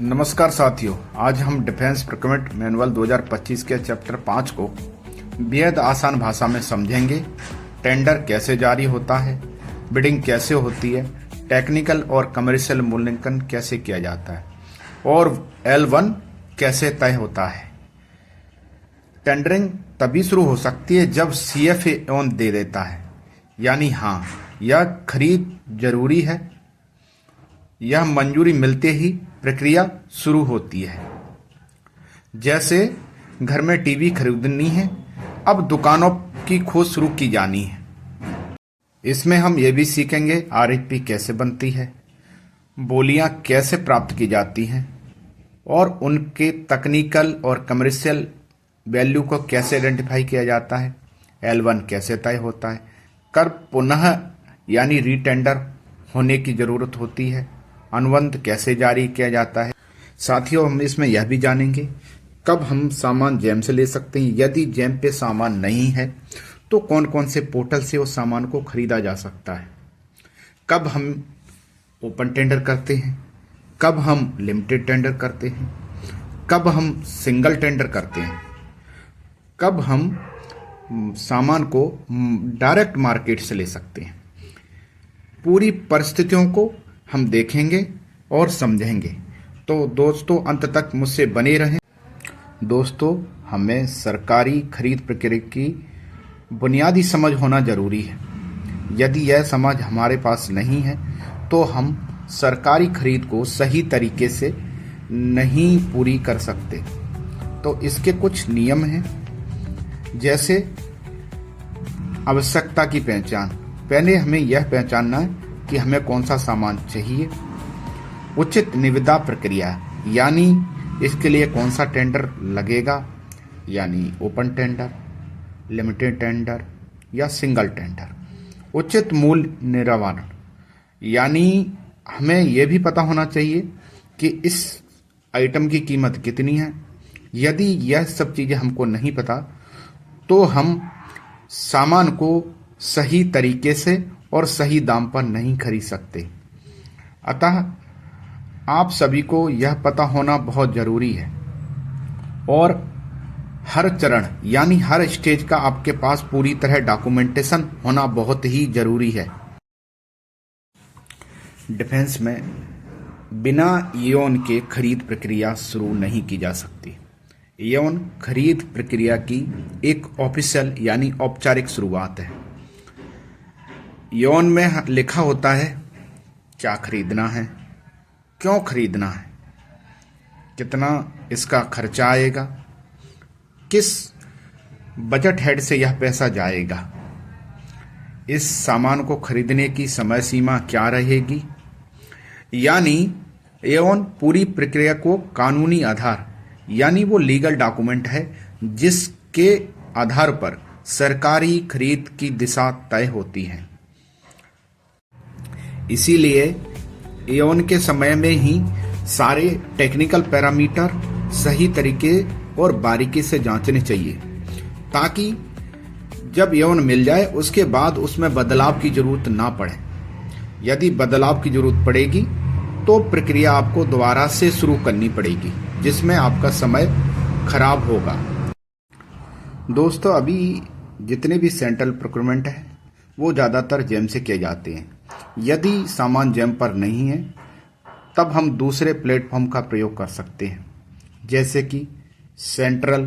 नमस्कार साथियों, आज हम डिफेंस प्रोक्योरमेंट मैनुअल 2025 के चैप्टर 5 को बेहद आसान भाषा में समझेंगे। टेंडर कैसे जारी होता है, बिडिंग कैसे होती है, टेक्निकल और कमर्शियल मूल्यांकन कैसे किया जाता है और L1 कैसे तय होता है। टेंडरिंग तभी शुरू हो सकती है जब CFA ऑन दे देता है, यानी हाँ, यह खरीद जरूरी है। यह मंजूरी मिलते ही प्रक्रिया शुरू होती है। जैसे घर में टीवी खरीदनी है, अब दुकानों की खोज शुरू की जानी है। इसमें हम ये भी सीखेंगे RFP कैसे बनती है, बोलियां कैसे प्राप्त की जाती हैं और उनके तकनीकल और कमर्शियल वैल्यू को कैसे आइडेंटिफाई किया जाता है। L1 कैसे तय होता है, कब पुनः यानी रीटेंडर होने की जरूरत होती है, अनुबंध कैसे जारी किया जाता है। साथियों, हम इसमें यह भी जानेंगे कब हम सामान जैम से ले सकते हैं। यदि जैम पे सामान नहीं है तो कौन कौन से पोर्टल से उस सामान को खरीदा जा सकता है। कब हम ओपन टेंडर करते हैं, कब हम लिमिटेड टेंडर करते हैं, कब हम सिंगल टेंडर करते हैं, कब हम सामान को डायरेक्ट मार्केट से ले सकते हैं। पूरी परिस्थितियों को हम देखेंगे और समझेंगे। तो दोस्तों, अंत तक मुझसे बने रहें। दोस्तों, हमें सरकारी खरीद प्रक्रिया की बुनियादी समझ होना जरूरी है। यदि यह समझ हमारे पास नहीं है तो हम सरकारी खरीद को सही तरीके से नहीं पूरी कर सकते। तो इसके कुछ नियम हैं, जैसे आवश्यकता की पहचान। पहले हमें यह पहचानना है कि हमें कौन सा सामान चाहिए। उचित निविदा प्रक्रिया, यानी इसके लिए कौन सा टेंडर लगेगा, यानी ओपन टेंडर, लिमिटेड टेंडर या सिंगल टेंडर। उचित मूल्य निर्धारण, यानी हमें यह भी पता होना चाहिए कि इस आइटम की कीमत कितनी है। यदि यह सब चीजें हमको नहीं पता तो हम सामान को सही तरीके से और सही दाम पर नहीं खरीद सकते। अतः आप सभी को यह पता होना बहुत जरूरी है और हर चरण यानी हर स्टेज का आपके पास पूरी तरह डॉक्यूमेंटेशन होना बहुत ही जरूरी है। डिफेंस में बिना एओन के खरीद प्रक्रिया शुरू नहीं की जा सकती। एओन खरीद प्रक्रिया की एक ऑफिशियल यानी औपचारिक शुरुआत है। एओन में लिखा होता है क्या खरीदना है, क्यों खरीदना है, कितना इसका खर्चा आएगा, किस बजट हेड से यह पैसा जाएगा, इस सामान को खरीदने की समय सीमा क्या रहेगी। यानी एओन पूरी प्रक्रिया को कानूनी आधार यानी वो लीगल डॉक्यूमेंट है जिसके आधार पर सरकारी खरीद की दिशा तय होती है। इसीलिए एओन के समय में ही सारे टेक्निकल पैरामीटर सही तरीके और बारीकी से जांचने चाहिए, ताकि जब एओन मिल जाए उसके बाद उसमें बदलाव की जरूरत ना पड़े। यदि बदलाव की जरूरत पड़ेगी तो प्रक्रिया आपको दोबारा से शुरू करनी पड़ेगी, जिसमें आपका समय खराब होगा। दोस्तों, अभी जितने भी सेंट्रल प्रोक्योरमेंट है वो ज़्यादातर जैम से किए जाते हैं। यदि सामान जैम पर नहीं है तब हम दूसरे प्लेटफॉर्म का प्रयोग कर सकते हैं, जैसे कि सेंट्रल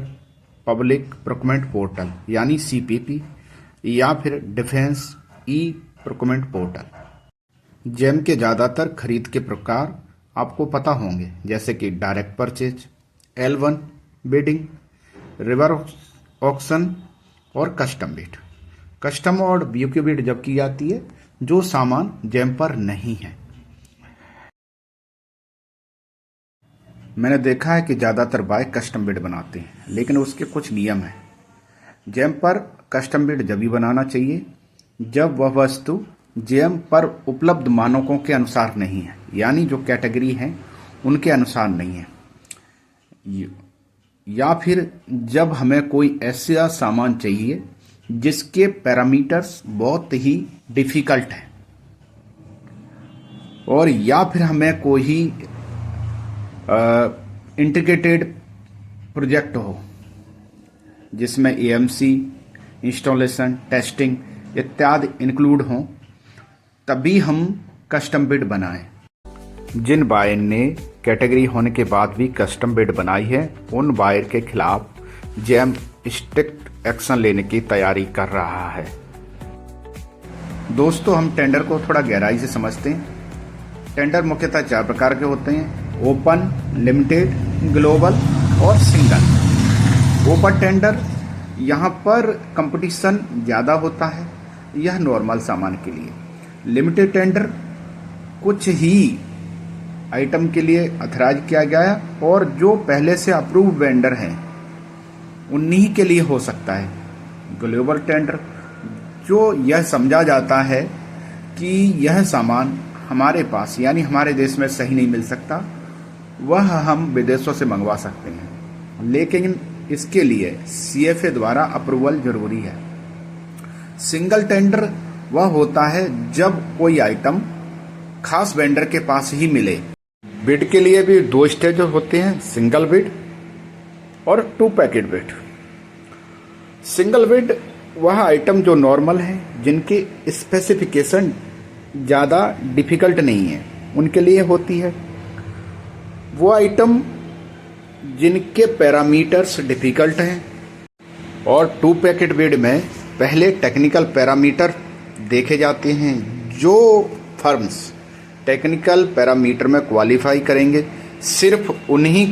पब्लिक प्रोक्योरमेंट पोर्टल यानी CPP या फिर डिफेंस प्रोक्योरमेंट पोर्टल। जैम के ज़्यादातर खरीद के प्रकार आपको पता होंगे, जैसे कि direct purchase, L1 bidding, reverse auction और कस्टम बिड। कस्टम और BOQ बिड जब की जाती है जो सामान जैम पर नहीं है। मैंने देखा है कि ज्यादातर बाय कस्टम बिड बनाते हैं, लेकिन उसके कुछ नियम हैं। जैम पर कस्टम बिड जब भी बनाना चाहिए जब वह वस्तु जैम पर उपलब्ध मानकों के अनुसार नहीं है, यानी जो कैटेगरी है उनके अनुसार नहीं है, या फिर जब हमें कोई ऐसा सामान चाहिए जिसके पैरामीटर्स बहुत ही डिफिकल्ट है, और या फिर हमें कोई इंटीग्रेटेड प्रोजेक्ट हो जिसमें एएमसी, इंस्टॉलेशन, टेस्टिंग इत्यादि इंक्लूड हों, तभी हम कस्टम बिड बनाएं। जिन बायर ने कैटेगरी होने के बाद भी कस्टम बिड बनाई है, उन बायर के खिलाफ जैम स्ट्रिक्ट एक्शन लेने की तैयारी कर रहा है। दोस्तों, हम टेंडर को थोड़ा गहराई से समझते हैं। टेंडर मुख्यतः 4 प्रकार के होते हैं: ओपन, लिमिटेड, ग्लोबल और सिंगल। ओपन टेंडर, यहाँ पर कंपटीशन ज़्यादा होता है, यह नॉर्मल सामान के लिए। लिमिटेड टेंडर कुछ ही आइटम के लिए अथराइज किया गया है और जो पहले से अप्रूव वेंडर हैं उन्हीं के लिए हो सकता है। ग्लोबल टेंडर, जो यह समझा जाता है कि यह सामान हमारे पास यानी हमारे देश में सही नहीं मिल सकता, वह हम विदेशों से मंगवा सकते हैं, लेकिन इसके लिए सीएफए द्वारा अप्रूवल जरूरी है। सिंगल टेंडर वह होता है जब कोई आइटम खास वेंडर के पास ही मिले। बिड के लिए भी 2 स्टेज होते हैं: सिंगल बिड और 2 पैकेट बिड। सिंगल बिड वह आइटम जो नॉर्मल है, जिनके स्पेसिफिकेशन ज़्यादा डिफिकल्ट नहीं है, उनके लिए होती है। वो आइटम जिनके पैरामीटर्स डिफिकल्ट हैं। और 2 पैकेट बिड में पहले टेक्निकल पैरामीटर देखे जाते हैं। जो फर्म्स टेक्निकल पैरामीटर में क्वालिफाई करेंगे, सिर्फ उन्हीं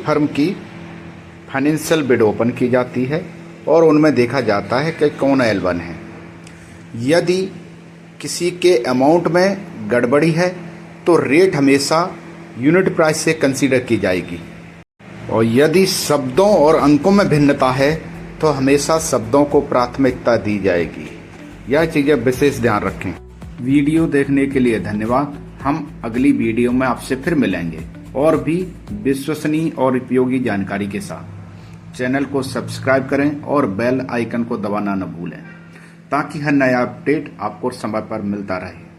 फर्म की फाइनेंशियल बिड ओपन की जाती है और उनमें देखा जाता है कि कौन L1 है। यदि किसी के अमाउंट में गड़बड़ी है तो रेट हमेशा यूनिट प्राइस से कंसीडर की जाएगी, और यदि शब्दों और अंकों में भिन्नता है तो हमेशा शब्दों को प्राथमिकता दी जाएगी। यह चीज़ें विशेष ध्यान रखें। वीडियो देखने के लिए धन्यवाद। हम अगली वीडियो में आपसे फिर मिलेंगे और भी विश्वसनीय और उपयोगी जानकारी के साथ। चैनल को सब्सक्राइब करें और बेल आइकन को दबाना न भूलें ताकि हर नया अपडेट आपको समय पर मिलता रहे।